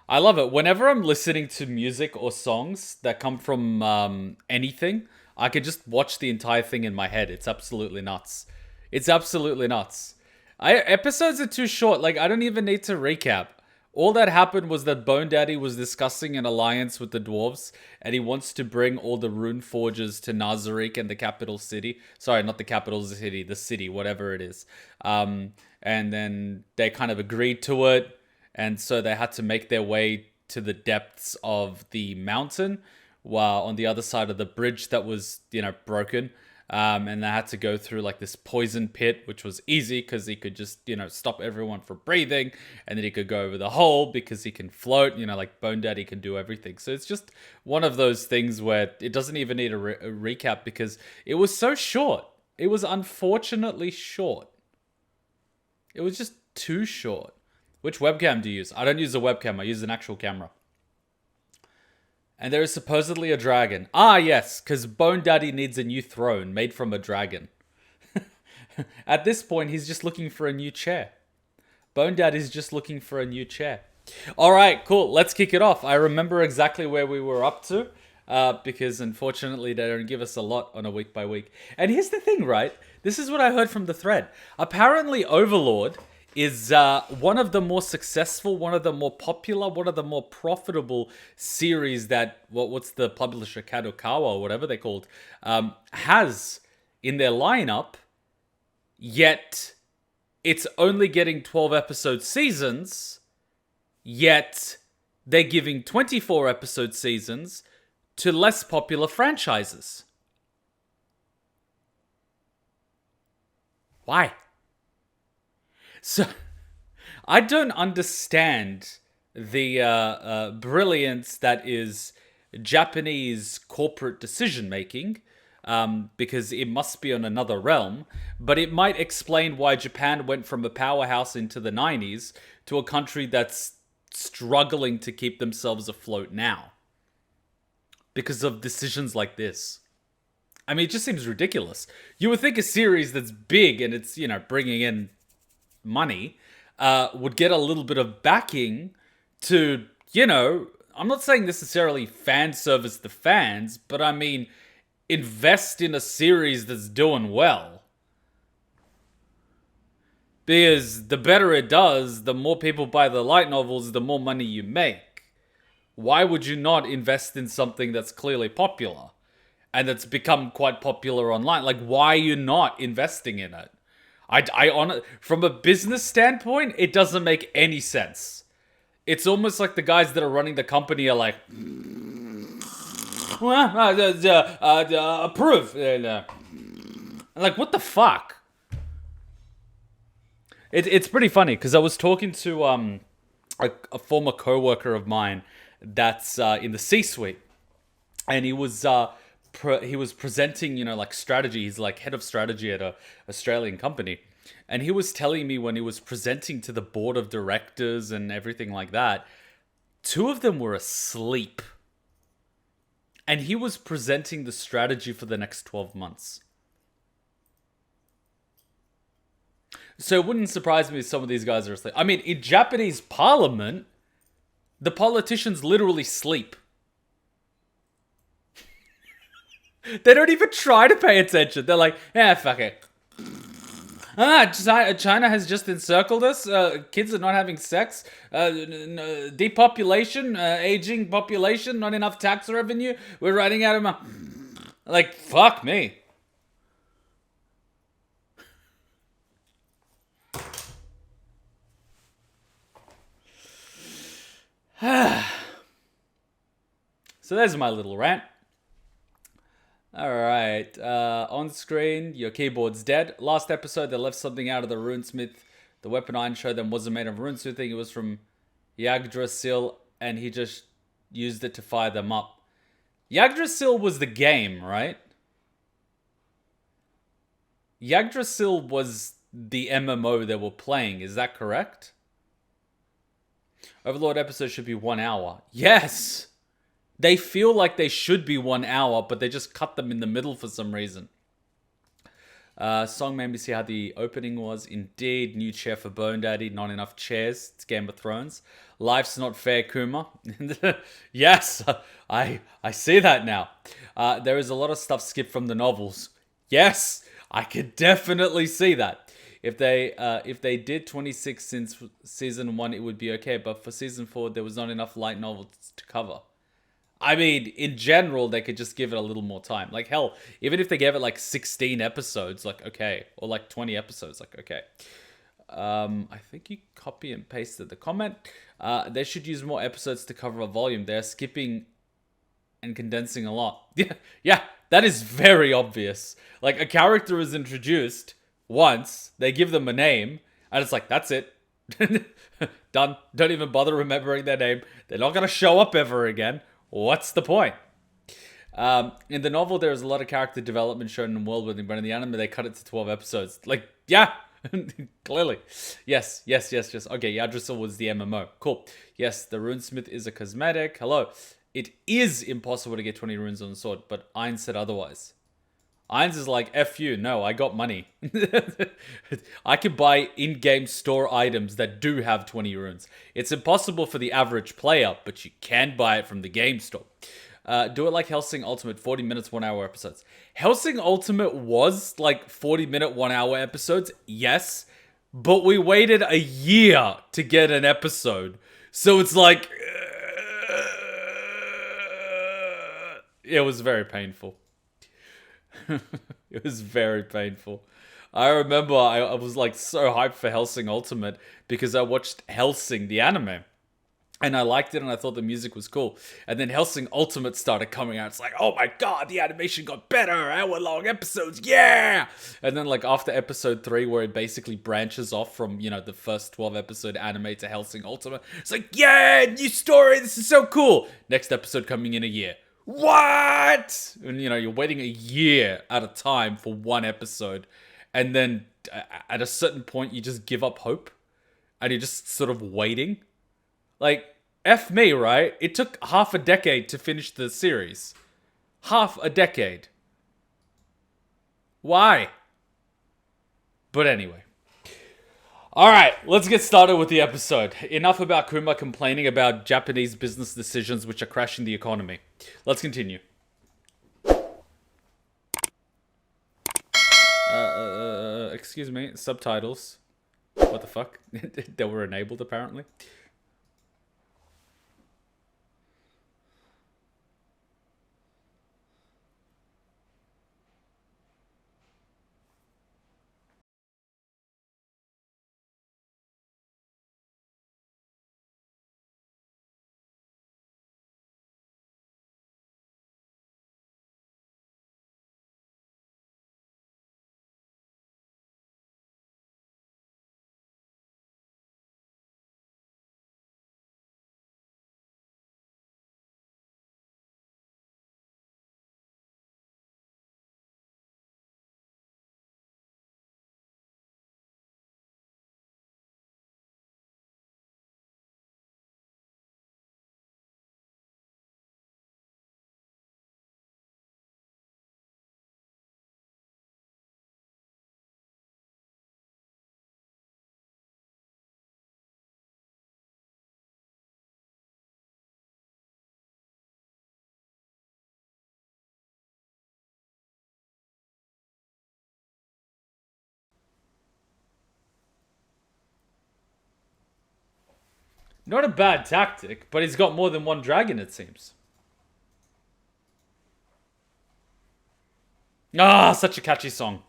I love it. Whenever I'm listening to music or songs that come from anything, I could just watch the entire thing in my head. It's absolutely nuts. It's absolutely nuts. Episodes are too short. Like, I don't even need to recap. All that happened was that Bone Daddy was discussing an alliance with the dwarves, and he wants to bring all the rune forgers to Nazarick and the capital city. Sorry, not the capital city, the city, whatever it is. And then they kind of agreed to it, and so they had to make their way to the depths of the mountain, while on the other side of the bridge that was, broken. And they had to go through like this poison pit, which was easy because he could just, stop everyone from breathing. And then he could go over the hole because he can float, like Bone Daddy can do everything. So it's just one of those things where it doesn't even need a recap because it was so short. It was unfortunately short. It was just too short. Which webcam do you use? I don't use a webcam, I use an actual camera. And there is supposedly a dragon. Ah, yes, because Bone Daddy needs a new throne made from a dragon. At this point, he's just looking for a new chair. Bone Daddy's just looking for a new chair. All right, cool. Let's kick it off. I remember exactly where we were up to, because unfortunately they don't give us a lot on a week by week. And here's the thing, right? This is what I heard from the thread. Apparently, Overlord is one of the more successful, one of the more popular, one of the more profitable series that, what's the publisher, Kadokawa or whatever they're called, has in their lineup, yet it's only getting 12 episode seasons, yet they're giving 24 episode seasons to less popular franchises. Why? So, I don't understand the brilliance that is Japanese corporate decision making, because it must be on another realm, but it might explain why Japan went from a powerhouse into the 90s to a country that's struggling to keep themselves afloat now. Because of decisions like this. I mean, it just seems ridiculous. You would think a series that's big and it's, bringing in money, would get a little bit of backing to, I'm not saying necessarily fan service the fans, but I mean, invest in a series that's doing well. Because the better it does, the more people buy the light novels, the more money you make. Why would you not invest in something that's clearly popular and that's become quite popular online? Like, why are you not investing in it? From a business standpoint, it doesn't make any sense. It's almost like the guys that are running the company are like, approve. Like, what the fuck? It's pretty funny because I was talking to a former coworker of mine that's in the C-suite, and he was presenting, like strategy. He's like head of strategy at a Australian company. And he was telling me when he was presenting to the board of directors and everything like that, two of them were asleep. And he was presenting the strategy for the next 12 months. So it wouldn't surprise me if some of these guys are asleep. I mean, in Japanese parliament, the politicians literally sleep. They don't even try to pay attention. They're like, fuck it. China has just encircled us. Kids are not having sex. Depopulation, aging population, not enough tax revenue. We're running out of money. Like, fuck me. So there's my little rant. Alright, on screen, your keyboard's dead. Last episode, they left something out of the runesmith. The weapon iron showed them wasn't made of runesmithing. It was from Yggdrasil, and he just used it to fire them up. Yggdrasil was the game, right? Yggdrasil was the MMO they were playing, is that correct? Overlord episode should be 1 hour. Yes! They feel like they should be 1 hour, but they just cut them in the middle for some reason. Song made me see how the opening was. Indeed, new chair for Bone Daddy. Not enough chairs. It's Game of Thrones. Life's not fair, Kuma. Yes, I see that now. There is a lot of stuff skipped from the novels. Yes, I could definitely see that. If they did 26 since season 1, it would be okay. But for season 4, there was not enough light novels to cover. I mean, in general, they could just give it a little more time. Like, hell, even if they gave it like 16 episodes, like, okay. Or like 20 episodes, like, okay. I think you copy and pasted the comment. They should use more episodes to cover a volume. They're skipping and condensing a lot. Yeah, that is very obvious. Like, a character is introduced once, they give them a name, and it's like, that's it. Done. Don't even bother remembering their name. They're not going to show up ever again. What's the point? In the novel, there is a lot of character development shown in world building, but in the anime, they cut it to 12 episodes. Like, yeah, clearly. Yes. Okay, Yggdrasil was the MMO. Cool. Yes, the runesmith is a cosmetic. Hello. It is impossible to get 20 runes on the sword, but Ein said otherwise. Ein's is like, F you, no, I got money. I can buy in-game store items that do have 20 runes. It's impossible for the average player, but you can buy it from the game store. Do it like Hellsing Ultimate, 40 minutes, 1 hour episodes. Hellsing Ultimate was like 40-minute, 1 hour episodes, yes, but we waited a year to get an episode. So it's like, it was very painful. It was very painful. I remember I was like so hyped for Hellsing Ultimate because I watched Hellsing, the anime. And I liked it and I thought the music was cool. And then Hellsing Ultimate started coming out. It's like, oh my god, the animation got better. Hour-long episodes, yeah! And then like after episode 3 where it basically branches off from, you know, the first 12 episode anime to Hellsing Ultimate. It's like, yeah, new story, this is so cool. Next episode coming in a year. What? And you know, you're waiting a year at a time for one episode. And then at a certain point, you just give up hope. And you're just sort of waiting. Like, F me, right? It took half a decade to finish the series. Half a decade. Why? But anyway. Alright, let's get started with the episode. Enough about Kuma complaining about Japanese business decisions which are crashing the economy. Let's continue. Excuse me, subtitles. What the fuck? They were enabled apparently. Not a bad tactic, but he's got more than one dragon, it seems. Ah, such a catchy song.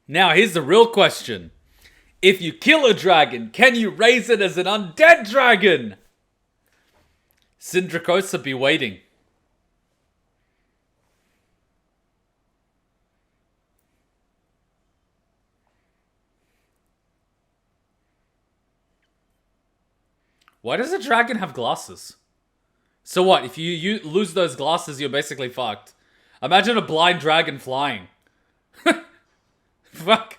Now, here's the real question. If you kill a dragon, can you raise it as an undead dragon? Syndracosa be waiting. Why does a dragon have glasses? So what, if you lose those glasses, you're basically fucked. Imagine a blind dragon flying. Fuck.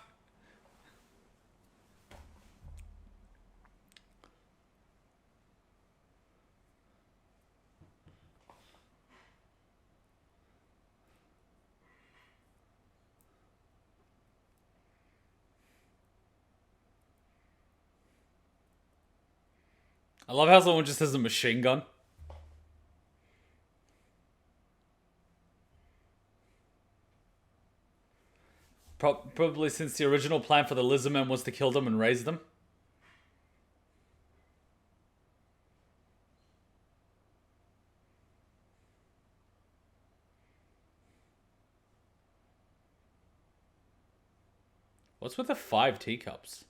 I love how someone just has a machine gun. Probably since the original plan for the lizardmen was to kill them and raise them. What's with the 5 teacups?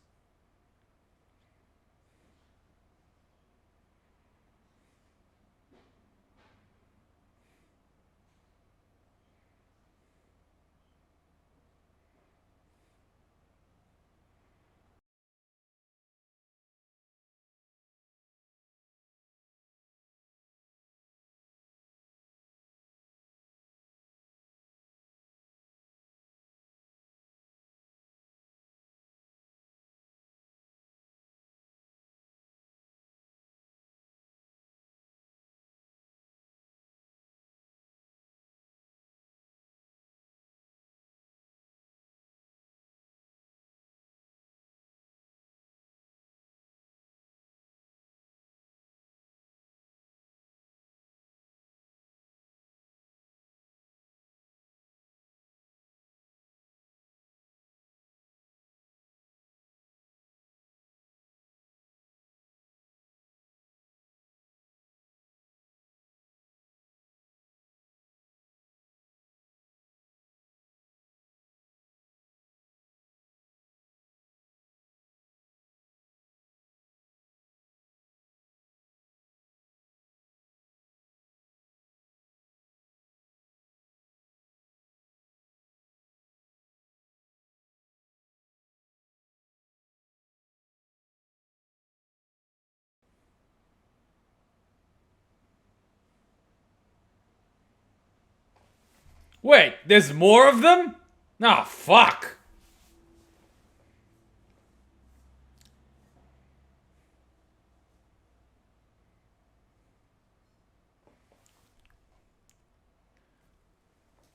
Wait, there's more of them? Ah, fuck.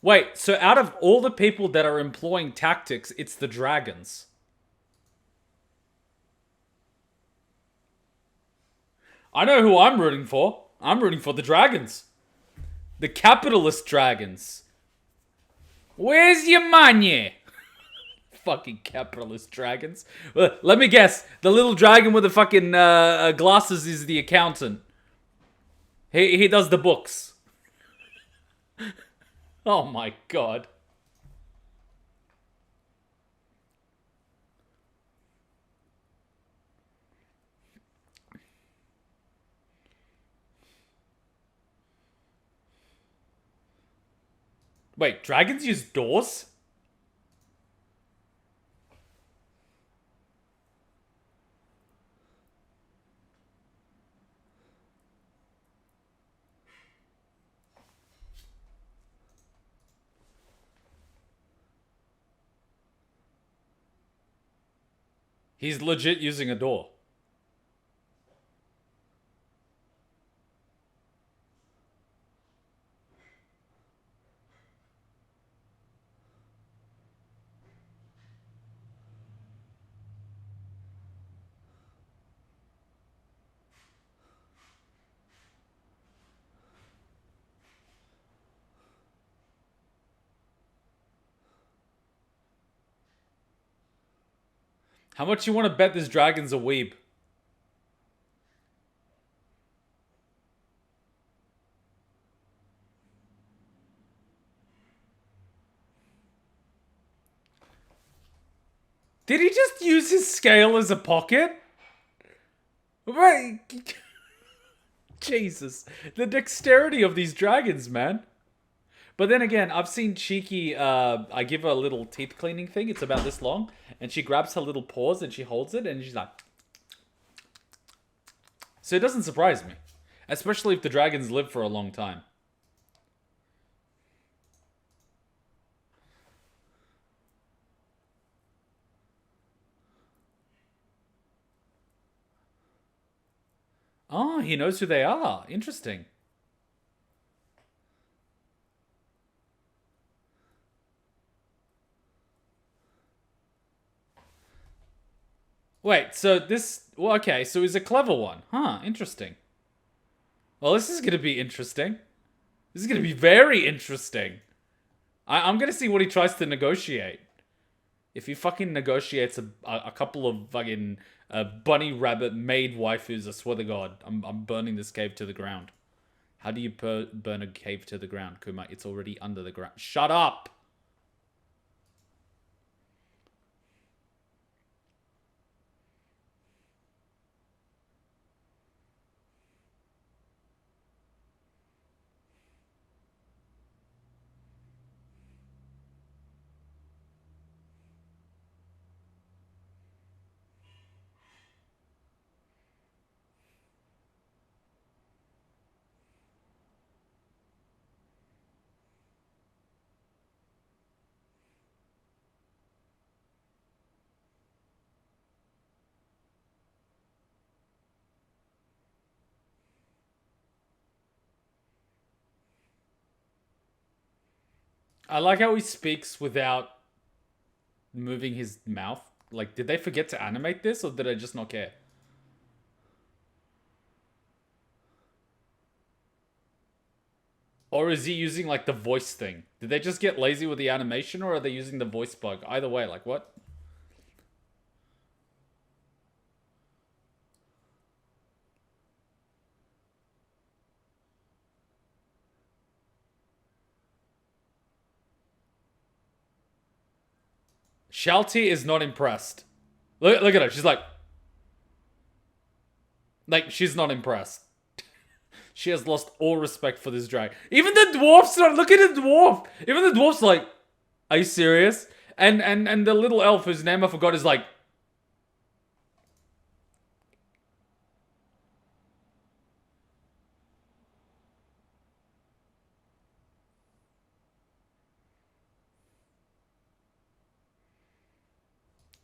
Wait, so out of all the people that are employing tactics, it's the dragons. I know who I'm rooting for. I'm rooting for the dragons. The capitalist dragons. Where's your money? Fucking capitalist dragons. Let me guess. The little dragon with the fucking glasses is the accountant. He does the books. Oh my god. Wait, dragons use doors? He's legit using a door. How much you want to bet this dragon's a weeb? Did he just use his scale as a pocket? Right. Jesus. The dexterity of these dragons, man. But then again, I've seen Cheeky, I give her a little teeth cleaning thing. It's about this long. And she grabs her little paws and she holds it and she's like... So it doesn't surprise me. Especially if the dragons live for a long time. Oh, he knows who they are. Interesting. Wait, so this... Well, okay, so he's a clever one. Huh, interesting. Well, this is gonna be interesting. This is gonna be very interesting. I'm gonna see what he tries to negotiate. If he fucking negotiates a couple of fucking bunny rabbit maid waifus, I swear to God, I'm burning this cave to the ground. How do you burn a cave to the ground, Kuma? It's already under the ground. Shut up! I like how he speaks without moving his mouth. Like, did they forget to animate this, or did I just not care? Or is he using, like, the voice thing? Did they just get lazy with the animation, or are they using the voice bug? Either way, like, what? Shalltear is not impressed. Look at her. She's like... Like, she's not impressed. She has lost all respect for this drag. Even the dwarf's not... Look at the dwarf! Even the dwarf's like... Are you serious? And the little elf whose name I forgot is like...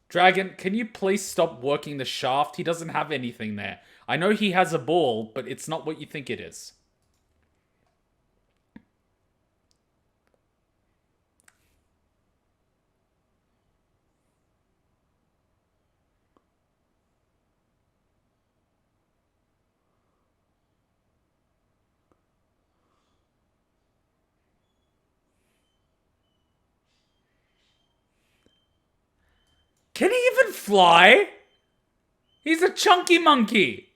Dragon, can you please stop working the shaft? He doesn't have anything there. I know he has a ball, but it's not what you think it is. Can he even fly? He's a chunky monkey.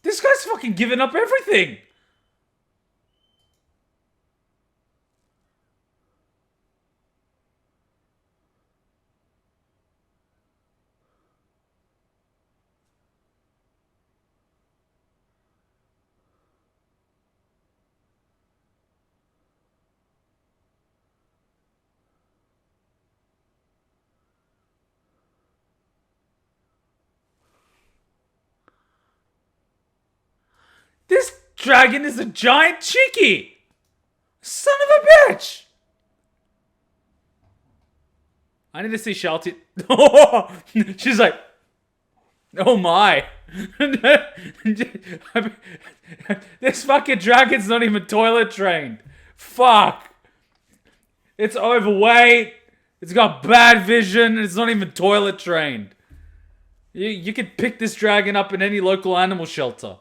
This guy's fucking giving up everything. This dragon is a giant cheeky. Son of a bitch. I need to see Shalltear. She's like, oh my. This fucking dragon's not even toilet trained. Fuck. It's overweight. It's got bad vision. It's not even toilet trained. You could pick this dragon up in any local animal shelter.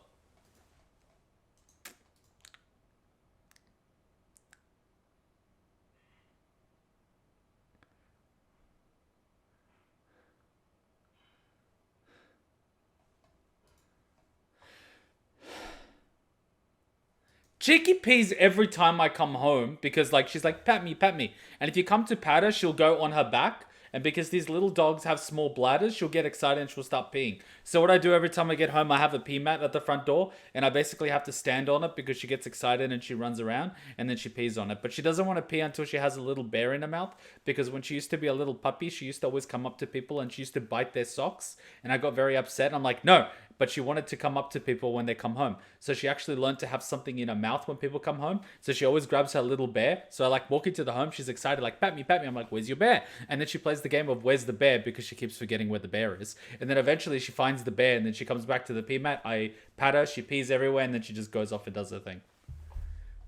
Cheeky pees every time I come home because, like, she's like, pat me, pat me. And if you come to pat her, she'll go on her back. And because these little dogs have small bladders, she'll get excited and she'll start peeing. So what I do every time I get home, I have a pee mat at the front door. And I basically have to stand on it because she gets excited and she runs around. And then she pees on it. But she doesn't want to pee until she has a little bear in her mouth. Because when she used to be a little puppy, she used to always come up to people and she used to bite their socks. And I got very upset. I'm like, no, but she wanted to come up to people when they come home. So she actually learned to have something in her mouth when people come home. So she always grabs her little bear. So I like walk into the home, she's excited, like, pat me, pat me. I'm like, where's your bear? And then she plays the game of where's the bear because she keeps forgetting where the bear is. And then eventually she finds the bear and then she comes back to the pee mat. I pat her, she pees everywhere, and then she just goes off and does her thing.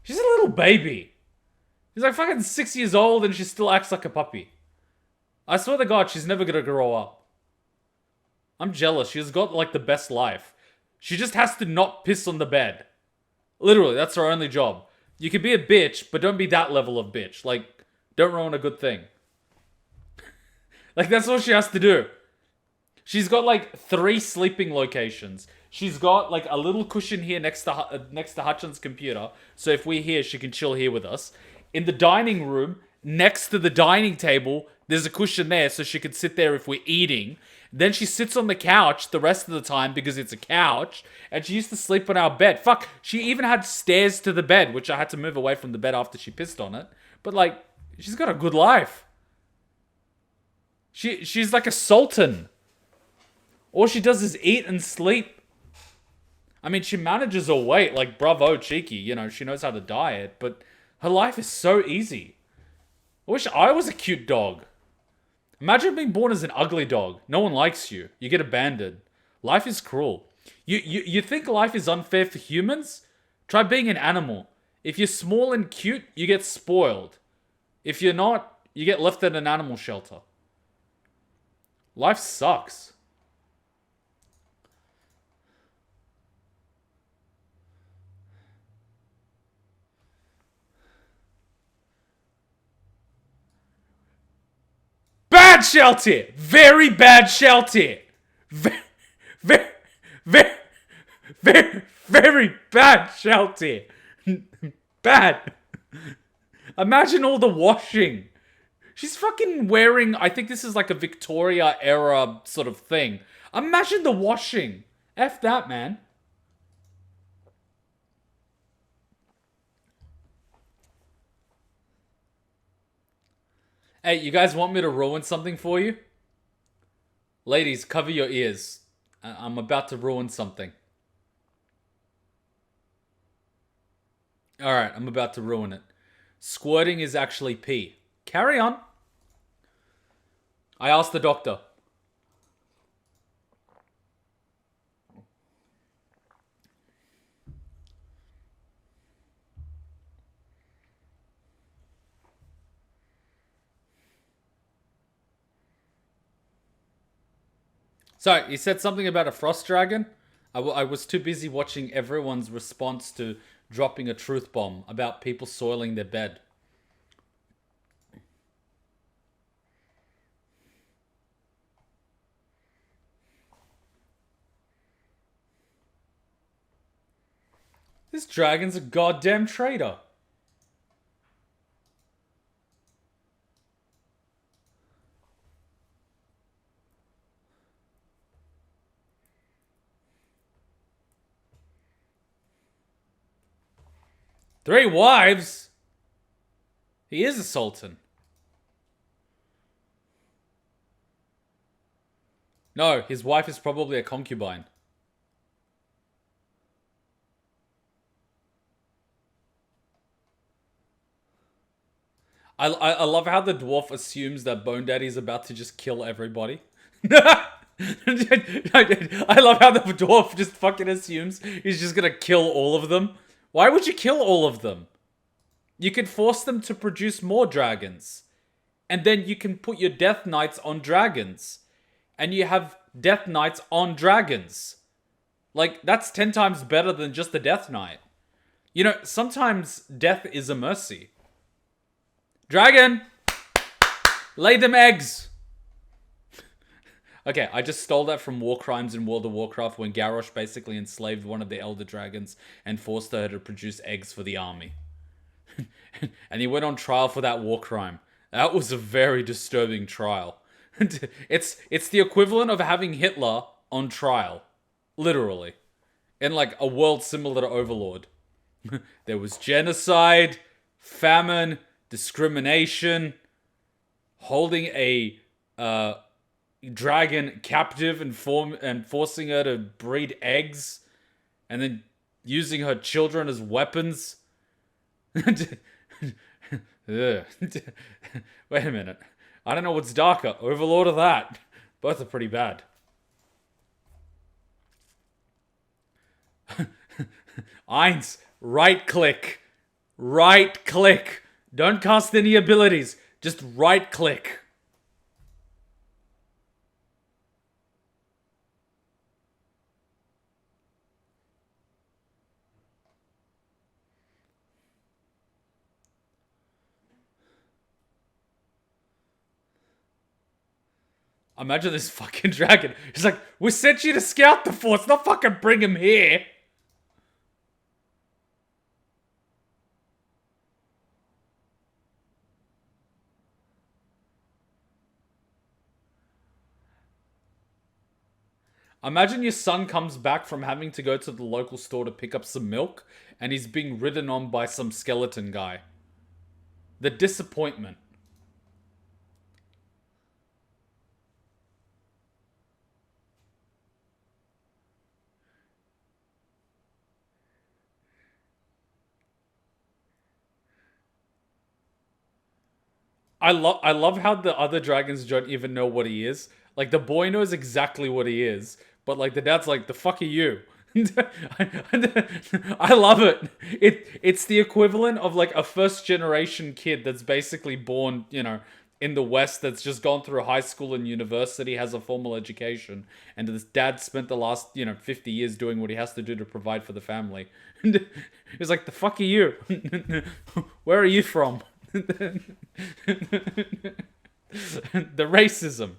She's a little baby. She's like fucking 6 years old and she still acts like a puppy. I swear to God, she's never gonna grow up. I'm jealous. She's got like the best life. She just has to not piss on the bed. Literally, that's her only job. You can be a bitch, but don't be that level of bitch. Like, don't ruin a good thing. Like, that's all she has to do. She's got like 3 sleeping locations. She's got like a little cushion here next to Hutchin's computer. So if we're here, she can chill here with us. In the dining room, next to the dining table, there's a cushion there so she can sit there if we're eating. Then she sits on the couch the rest of the time because it's a couch. And she used to sleep on our bed. Fuck, she even had stairs to the bed, which I had to move away from the bed after she pissed on it. But like, she's got a good life. She's like a sultan. All she does is eat and sleep. I mean, she manages her weight, like, bravo, cheeky. You know, she knows how to diet, but her life is so easy. I wish I was a cute dog. Imagine being born as an ugly dog. No one likes you. You get abandoned. Life is cruel. You think life is unfair for humans? Try being an animal. If you're small and cute, you get spoiled. If you're not, you get left at an animal shelter. Life sucks. Bad Shalltear! Very bad Shalltear! Very, very, very bad Shalltear! Bad! Imagine all the washing. She's fucking wearing, I think this is like a Victoria era sort of thing. Imagine the washing. F that, man. Hey, you guys want me to ruin something for you? Ladies, cover your ears. I'm about to ruin something. Alright, I'm about to ruin it. Squirting is actually pee. Carry on. I asked the doctor. So, he said something about a frost dragon. I was too busy watching everyone's response to dropping a truth bomb about people soiling their bed. This dragon's a goddamn traitor. Three wives? He is a sultan. No, his wife is probably a concubine. I love how the dwarf assumes that Bone Daddy is about to just kill everybody. I love how the dwarf just fucking assumes he's just gonna kill all of them. Why would you kill all of them? You could force them to produce more dragons. And then you can put your Death Knights on dragons. And you have Death Knights on dragons. Like, that's 10 times better than just a Death Knight. You know, sometimes death is a mercy. Dragon! Lay them eggs! Okay, I just stole that from War Crimes in World of Warcraft when Garrosh basically enslaved one of the Elder Dragons and forced her to produce eggs for the army. And he went on trial for that war crime. That was a very disturbing trial. It's the equivalent of having Hitler on trial. Literally. In like a world similar to Overlord. There was genocide, famine, discrimination, holding a dragon captive and forcing her to breed eggs, and then using her children as weapons. Ugh. Wait a minute. I don't know what's darker, Overlord or that. Both are pretty bad. Eins, right click. Right click. Don't cast any abilities. Just right click. Imagine this fucking dragon. He's like, we sent you to scout the forts, not fucking bring him here. Imagine your son comes back from having to go to the local store to pick up some milk, and he's being ridden on by some skeleton guy. The disappointment. I love how the other dragons don't even know what he is. Like the boy knows exactly what he is, but like the dad's like, the fuck are you? I love it. It's the equivalent of like a first generation kid that's basically born, in the West, that's just gone through high school and university, has a formal education, and his dad spent the last, 50 years doing what he has to do to provide for the family. He's like, the fuck are you? Where are you from? The racism.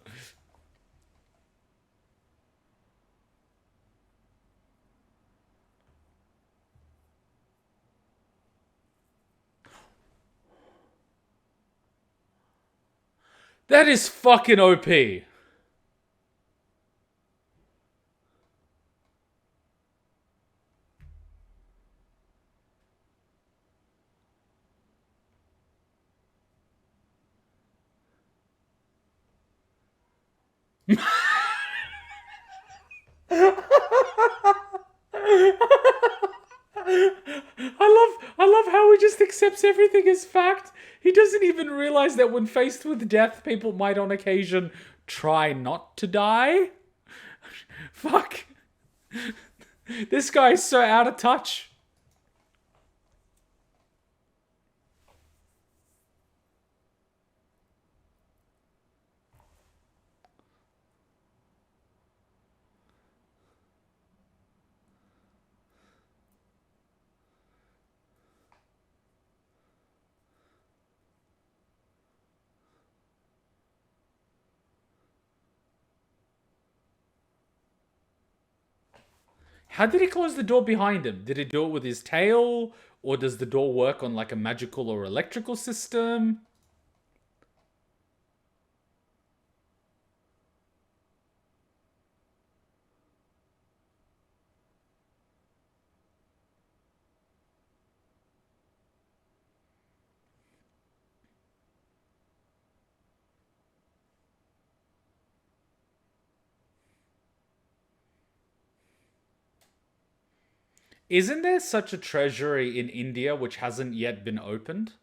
That is fucking OP. I love how he just accepts everything as fact. He doesn't even realize that when faced with death, people might on occasion try not to die. Fuck. This guy is so out of touch. How did he close the door behind him? Did he do it with his tail? Or does the door work on like a magical or electrical system? Isn't there such a treasury in India which hasn't yet been opened?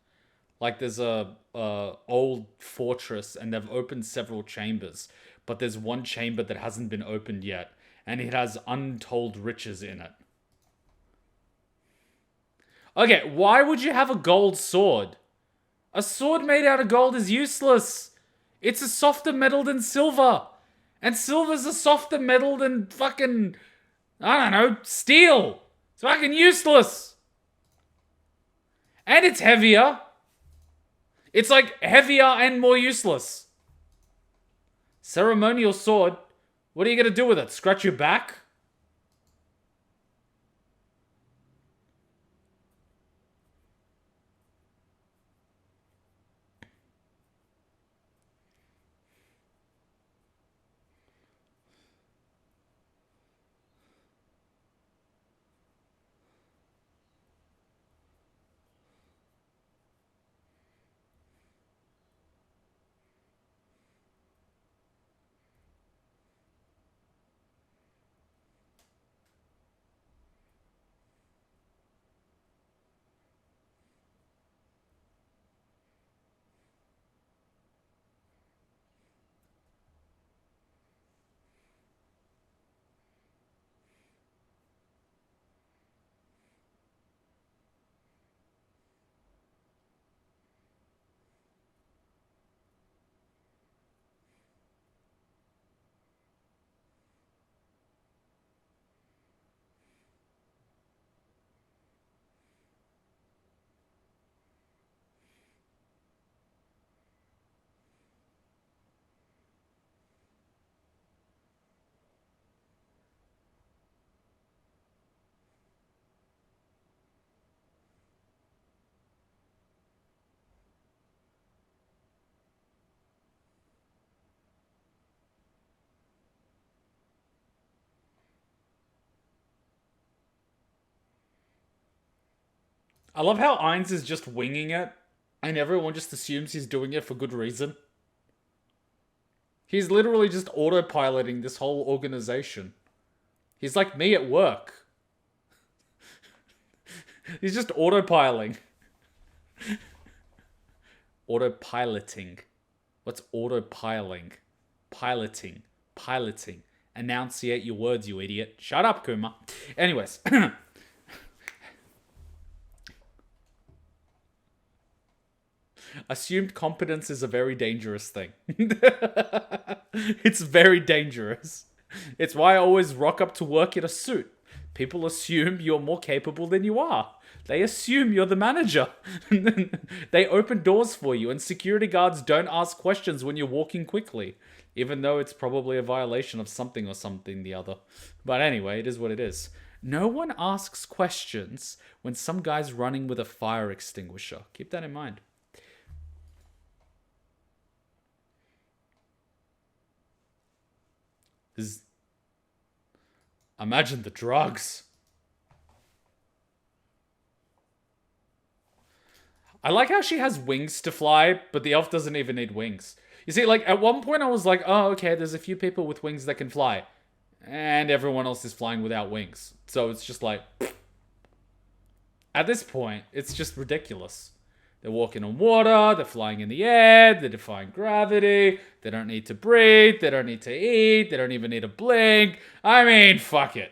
Like there's a old fortress and they've opened several chambers, but there's one chamber that hasn't been opened yet, and it has untold riches in it. Okay, why would you have a gold sword? A sword made out of gold is useless. It's a softer metal than silver. And silver's a softer metal than fucking, I don't know, steel. It's fucking useless. And it's heavier. It's like heavier and more useless. Ceremonial sword. What are you gonna do with it? Scratch your back? I love how Ainz is just winging it, and everyone just assumes he's doing it for good reason. He's literally just autopiloting this whole organization. He's like me at work. He's just autopiloting. Autopiloting. What's autopiling? Piloting. Piloting. Enunciate your words, you idiot. Shut up, Kuma. Anyways. Assumed competence is a very dangerous thing. It's very dangerous. It's why I always rock up to work in a suit. People assume you're more capable than you are. They assume you're the manager. They open doors for you, and security guards don't ask questions when you're walking quickly, even though it's probably a violation of something or something the other. But anyway, it is what it is. No one asks questions when some guy's running with a fire extinguisher. Keep that in mind. Imagine the drugs. I like how she has wings to fly, but the elf doesn't even need wings. You see, like, at one point I was like, oh, okay, there's a few people with wings that can fly. And everyone else is flying without wings. So it's just like... At this point, it's just ridiculous. They're walking on water, they're flying in the air, they're defying gravity, they don't need to breathe, they don't need to eat, they don't even need to blink. I mean, fuck it.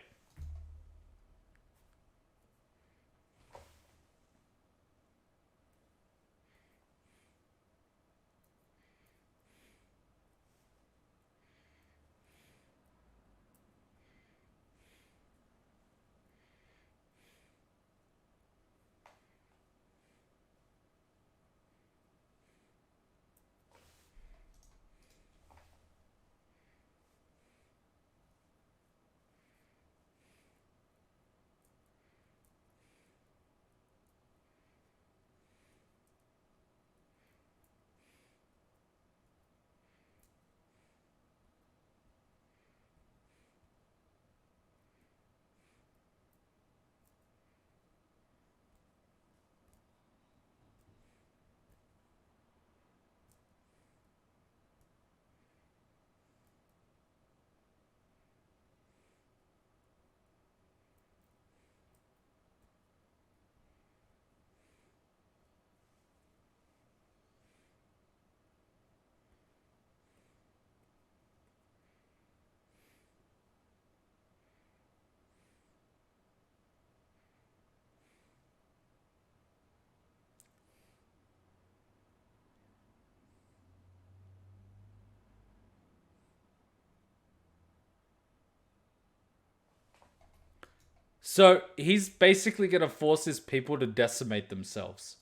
So he's basically going to force his people to decimate themselves.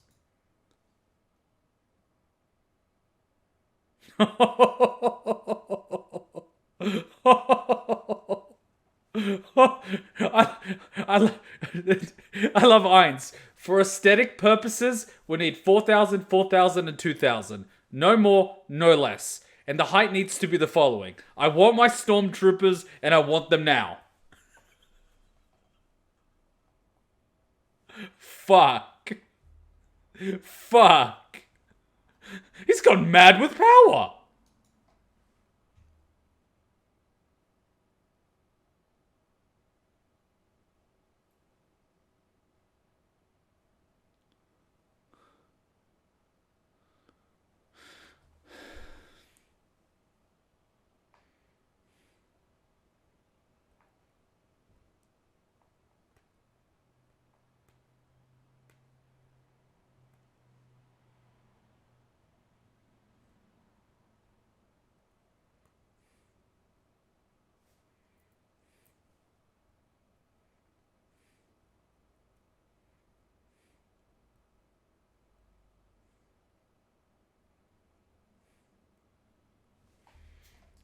I, I, I love Ainz. For aesthetic purposes, we need 4,000, 4,000, and 2,000. No more, no less. And the height needs to be the following. I want my stormtroopers, and I want them now. Fuck. Fuck. He's gone mad with power.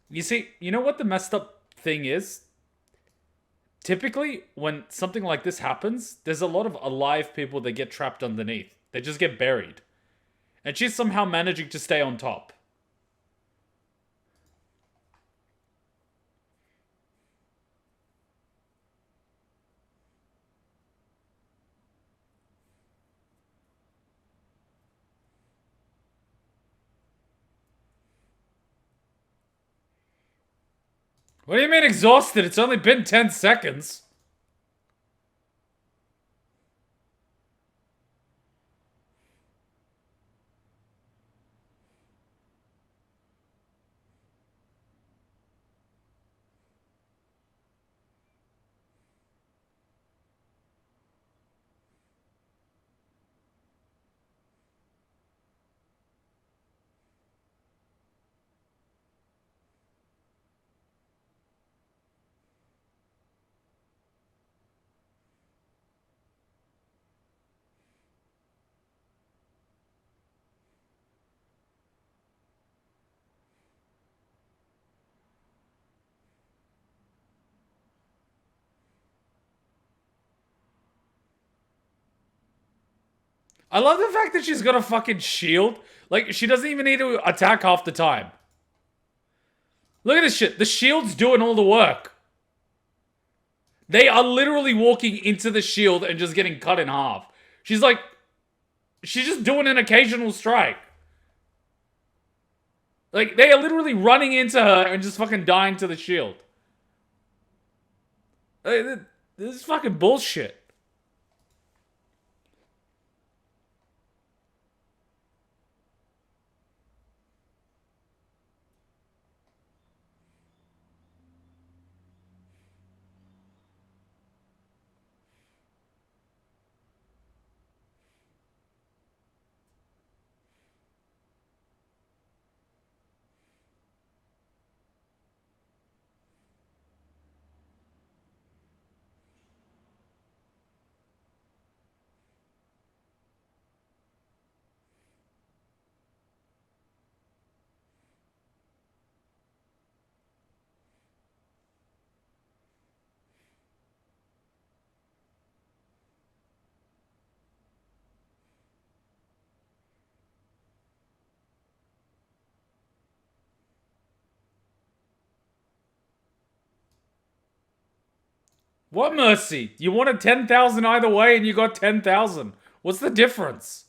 You see, you know what the messed up thing is? Typically, when something like this happens, there's a lot of alive people that get trapped underneath. They just get buried. And she's somehow managing to stay on top. What do you mean exhausted? It's only been 10 seconds. I love the fact that she's got a fucking shield. Like, she doesn't even need to attack half the time. Look at this shit. The shield's doing all the work. They are literally walking into the shield and just getting cut in half. She's just doing an occasional strike. Like, they are literally running into her and just fucking dying to the shield. This is fucking bullshit. What mercy? You wanted 10,000 either way and you got 10,000. What's the difference?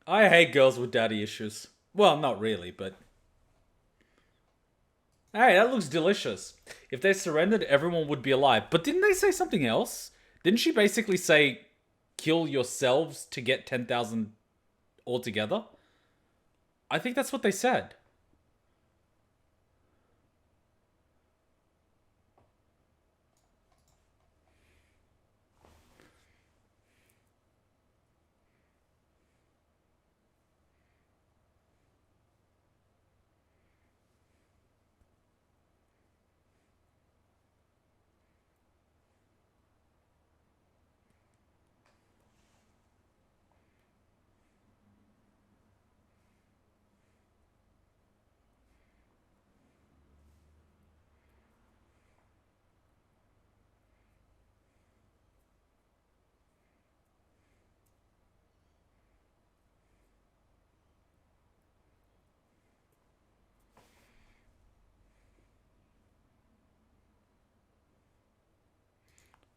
I hate girls with daddy issues. Well, not really, but... Hey, that looks delicious. If they surrendered, everyone would be alive. But didn't they say something else? Didn't she basically say, kill yourselves to get 10,000 altogether? I think that's what they said.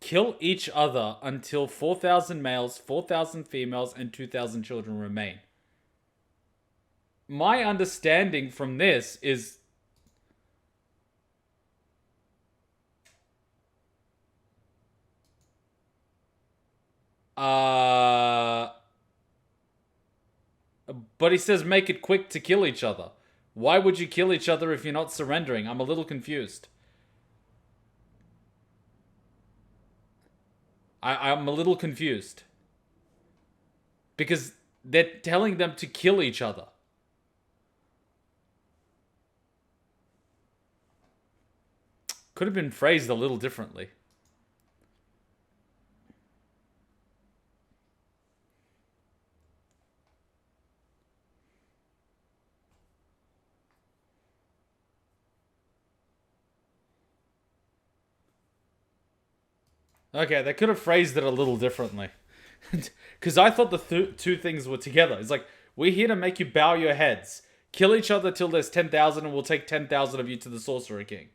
kill each other until 4,000 males, 4,000 females, and 2,000 children remain. My understanding from this is... But he says make it quick to kill each other. Why would you kill each other if you're not surrendering? I'm a little confused. I'm a little confused. Because they're telling them to kill each other. Could have been phrased a little differently. Okay, they could have phrased it a little differently. Because I thought the two things were together. It's like, we're here to make you bow your heads. Kill each other till there's 10,000 and we'll take 10,000 of you to the Sorcerer King.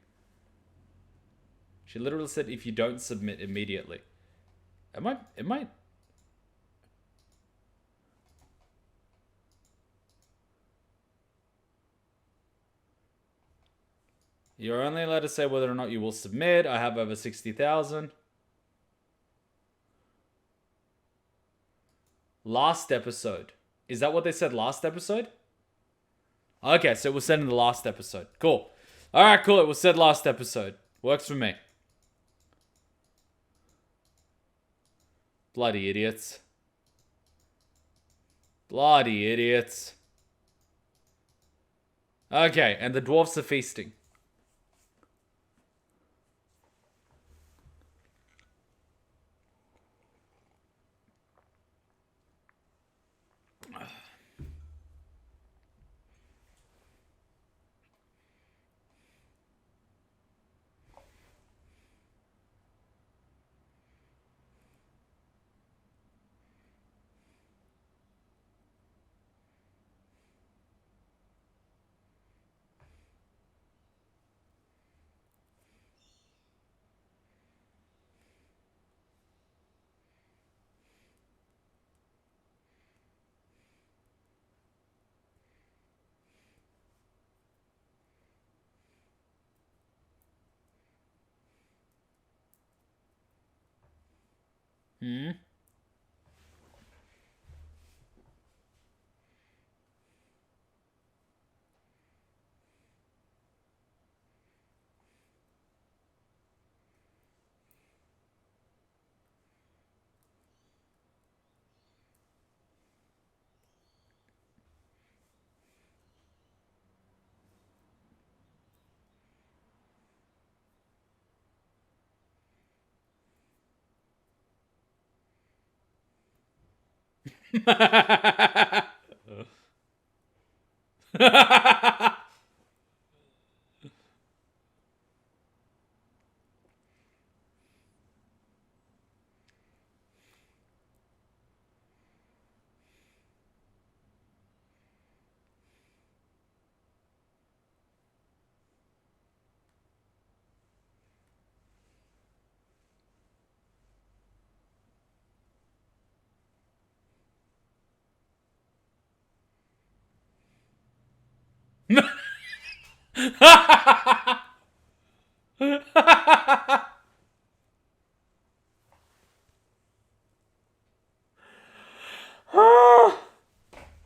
She literally said, if you don't submit immediately. Am I... You're only allowed to say whether or not you will submit. I have over 60,000. Last episode. Is that what they said last episode? Okay, so it was said in the last episode. Cool. Alright, cool. It was said last episode. Works for me. Bloody idiots. Bloody idiots. Okay, and the dwarfs are feasting. Hmm?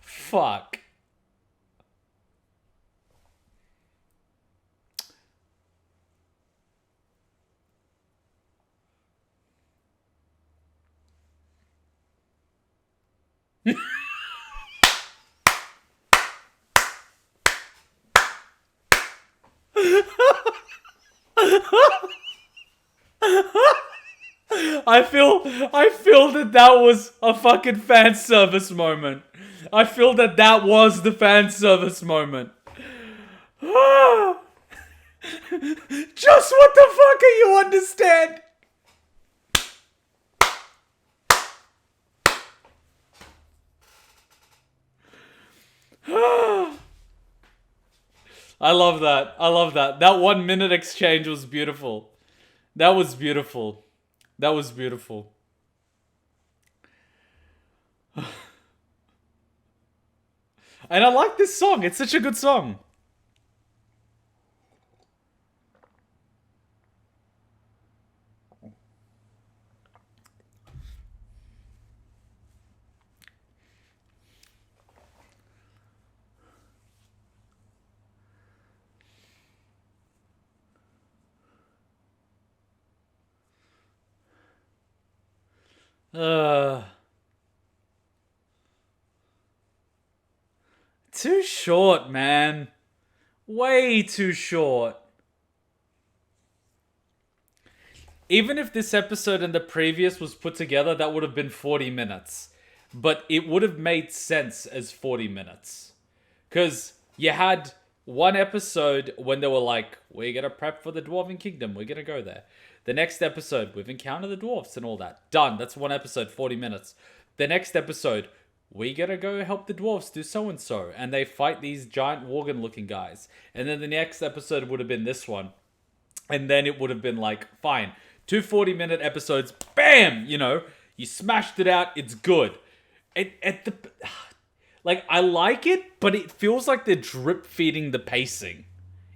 Fuck. I feel that was a fucking fan service moment. I feel that was the fan service moment. Just what the fuck are you understand? I love that. I love that. That 1 minute exchange was beautiful. That was beautiful. That was beautiful. And I like this song. It's such a good song. Uh, Too short, man. Way too short. Even if this episode and the previous was put together, that would have been 40 minutes. But it would have made sense as 40 minutes. Because you had one episode when they were like, we're going to prep for the Dwarven Kingdom. We're going to go there. The next episode, we've encountered the dwarves and all that. Done. That's one episode, 40 minutes. The next episode, we gotta go help the dwarves do so-and-so. And they fight these giant Worgen-looking guys. And then the next episode would have been this one. And then it would have been like, fine. 2 40-minute episodes. Bam! You know, you smashed it out. It's good. Like, I like it, but it feels like they're drip-feeding the pacing.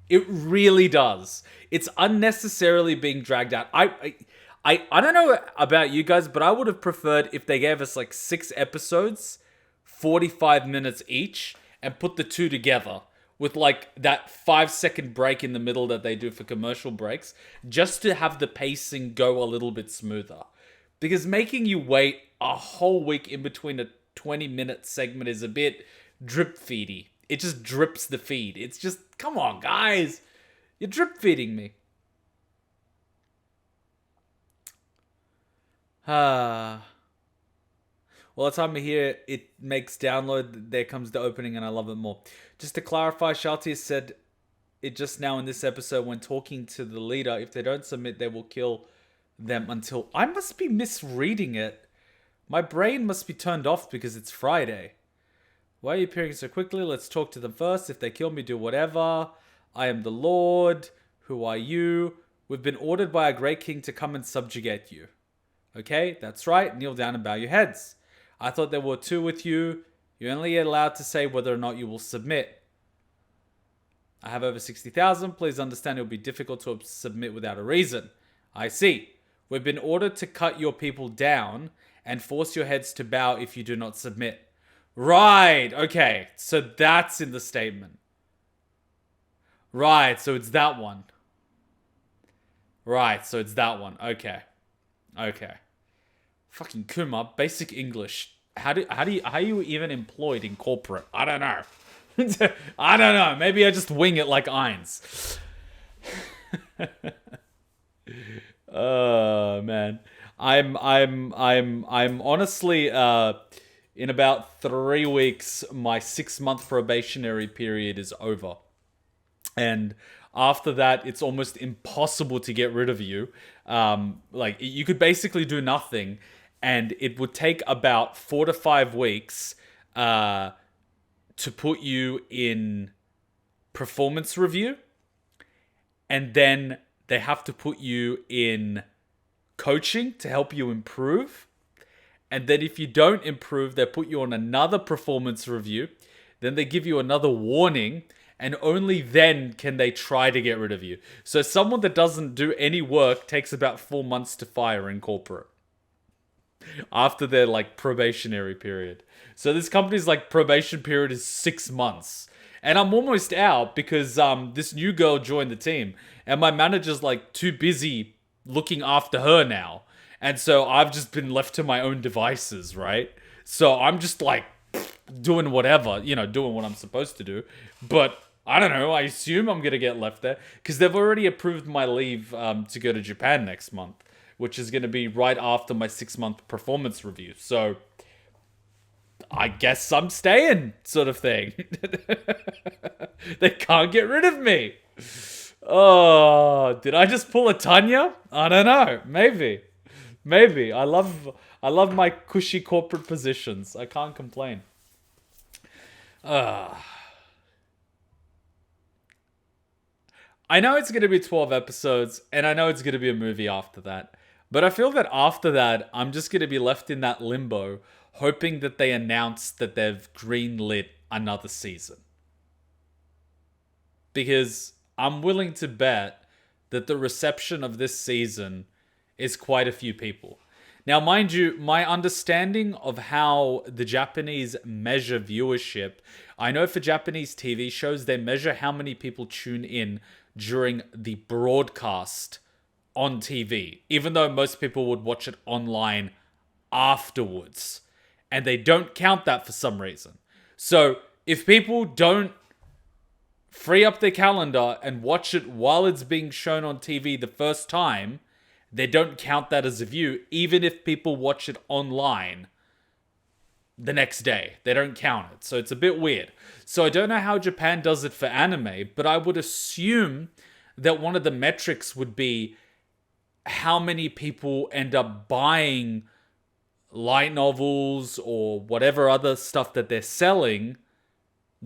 It really does. It's unnecessarily being dragged out. I don't know about you guys, but I would have preferred if they gave us like 6 episodes, 45 minutes each, and put the 2 together with like that 5-second break in the middle that they do for commercial breaks, just to have the pacing go a little bit smoother. Because making you wait a whole week in between a 20-minute segment is a bit drip feedy. It just drips the feed. It's just, come on, guys. You're drip feeding me. Well, the time of year it makes download, there comes the opening, and I love it more. Just to clarify, Shalltear said it just now in this episode when talking to the leader. If they don't submit, they will kill them until... I must be misreading it. My brain must be turned off because it's Friday. Why are you appearing so quickly? Let's talk to them first. If they kill me, do whatever. I am the Lord. Who are you? We've been ordered by our great king to come and subjugate you. Okay, that's right. Kneel down and bow your heads. I thought there were 2 with you. You're only allowed to say whether or not you will submit. I have over 60,000. Please understand it will be difficult to submit without a reason. I see. We've been ordered to cut your people down and force your heads to bow if you do not submit. Right, okay. So that's in the statement. Right, so it's that one. Right, so it's that one. Okay. Okay. Fucking Kuma, basic English. How are you even employed in corporate? I don't know. I don't know. Maybe I just wing it like Eins. Oh man. I'm honestly in about 3 weeks my 6-month probationary period is over. And after that, it's almost impossible to get rid of you. Like, you could basically do nothing, and it would take about 4 to 5 weeks to put you in performance review. And then they have to put you in coaching to help you improve. And then if you don't improve, they put you on another performance review. Then they give you another warning. And only then can they try to get rid of you. So someone that doesn't do any work takes about 4 months to fire in corporate. After their like probationary period. So this company's like probation period is 6 months. And I'm almost out because this new girl joined the team. And my manager's like too busy looking after her now. And so I've just been left to my own devices, right? So I'm just like doing whatever, doing what I'm supposed to do. But I don't know, I assume I'm going to get left there because they've already approved my leave to go to Japan next month, which is going to be right after my 6-month performance review. So I guess I'm staying, sort of thing. They can't get rid of me. Oh, did I just pull a Tanya? I don't know. Maybe. I love my cushy corporate positions. I can't complain. I know it's going to be 12 episodes, and I know it's going to be a movie after that. But I feel that after that, I'm just going to be left in that limbo, hoping that they announce that they've greenlit another season. Because I'm willing to bet that the reception of this season is quite a few people. Now, mind you, my understanding of how the Japanese measure viewership, I know for Japanese TV shows, they measure how many people tune in during the broadcast on TV, even though most people would watch it online afterwards. And they don't count that for some reason. So if people don't free up their calendar and watch it while it's being shown on TV the first time, they don't count that as a view, even if people watch it online the next day. They don't count it. So it's a bit weird. So I don't know how Japan does it for anime, but I would assume that one of the metrics would be how many people end up buying light novels or whatever other stuff that they're selling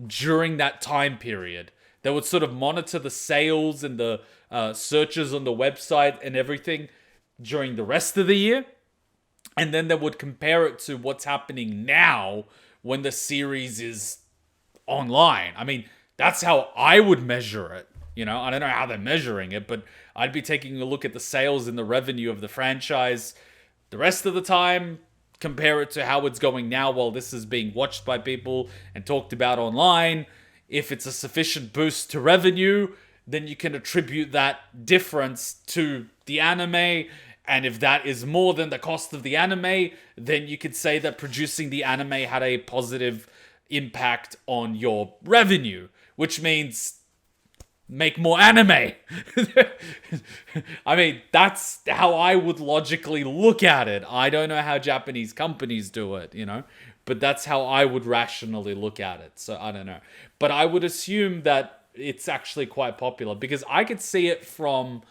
during that time period. They would sort of monitor the sales and the searches on the website and everything during the rest of the year. And then they would compare it to what's happening now when the series is online. I mean, that's how I would measure it. You know, I don't know how they're measuring it, but I'd be taking a look at the sales and the revenue of the franchise the rest of the time, compare it to how it's going now while this is being watched by people and talked about online. If it's a sufficient boost to revenue, then you can attribute that difference to the anime. And if that is more than the cost of the anime, then you could say that producing the anime had a positive impact on your revenue, which means make more anime. I mean, that's how I would logically look at it. I don't know how Japanese companies do it, you know, but that's how I would rationally look at it. So I don't know. But I would assume that it's actually quite popular because I could see it from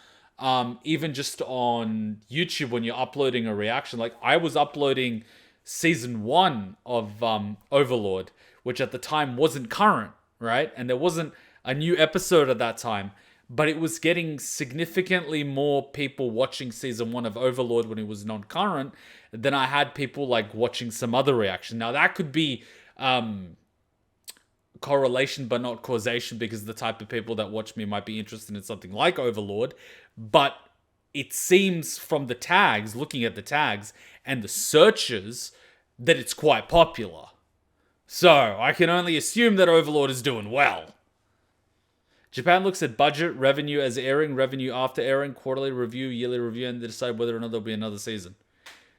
even just on YouTube when you're uploading a reaction. Like I was uploading season 1 of Overlord, which at the time wasn't current, right? And there wasn't a new episode at that time, but it was getting significantly more people watching season 1 of Overlord when it was non-current than I had people like watching some other reaction. Now that could be correlation but not causation, because the type of people that watch me might be interested in something like Overlord, but it seems from the tags, looking at the tags and the searches, that it's quite popular. So I can only assume that Overlord is doing well. Japan looks at budget, revenue as airing, revenue after airing, quarterly review, yearly review, and they decide whether or not there'll be another season.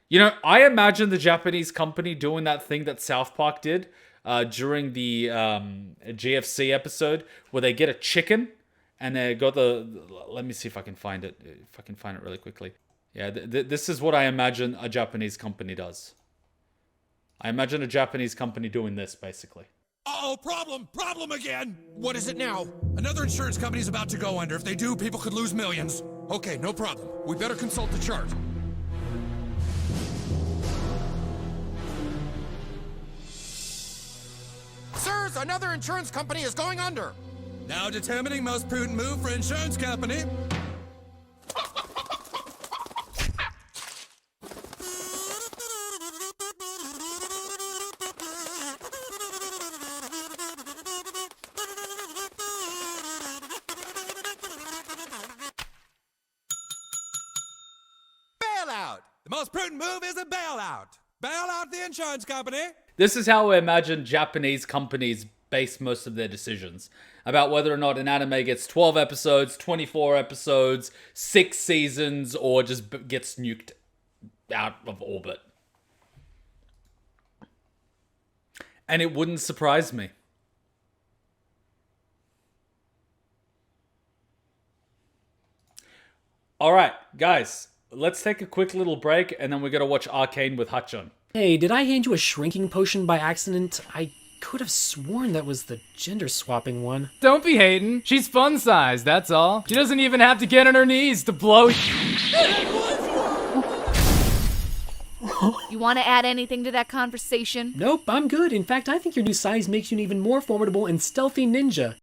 You know, I imagine the Japanese company doing that thing that South Park did during the GFC episode, where they get a chicken and they got let me see if I can find it. If I can find it really quickly. Yeah, this is what I imagine a Japanese company does. I imagine a Japanese company doing this, basically. Uh-oh, problem again! What is it now? Another insurance company's about to go under. If they do, people could lose millions. Okay, no problem. We better consult the chart. Sirs, another insurance company is going under. Now determining most prudent move for insurance company. Bailout! The most prudent move is a bailout. Bail out the insurance company. This is how I imagine Japanese companies base most of their decisions about whether or not an anime gets 12 episodes, 24 episodes, 6 seasons, or just gets nuked out of orbit. And it wouldn't surprise me. All right, guys, let's take a quick little break, and then we're going to watch Arcane with Hachon. Hey, did I hand you a shrinking potion by accident? I could have sworn that was the gender swapping one. Don't be hating. She's fun sized, that's all. She doesn't even have to get on her knees to blow. You want to add anything to that conversation? Nope, I'm good. In fact, I think your new size makes you an even more formidable and stealthy ninja.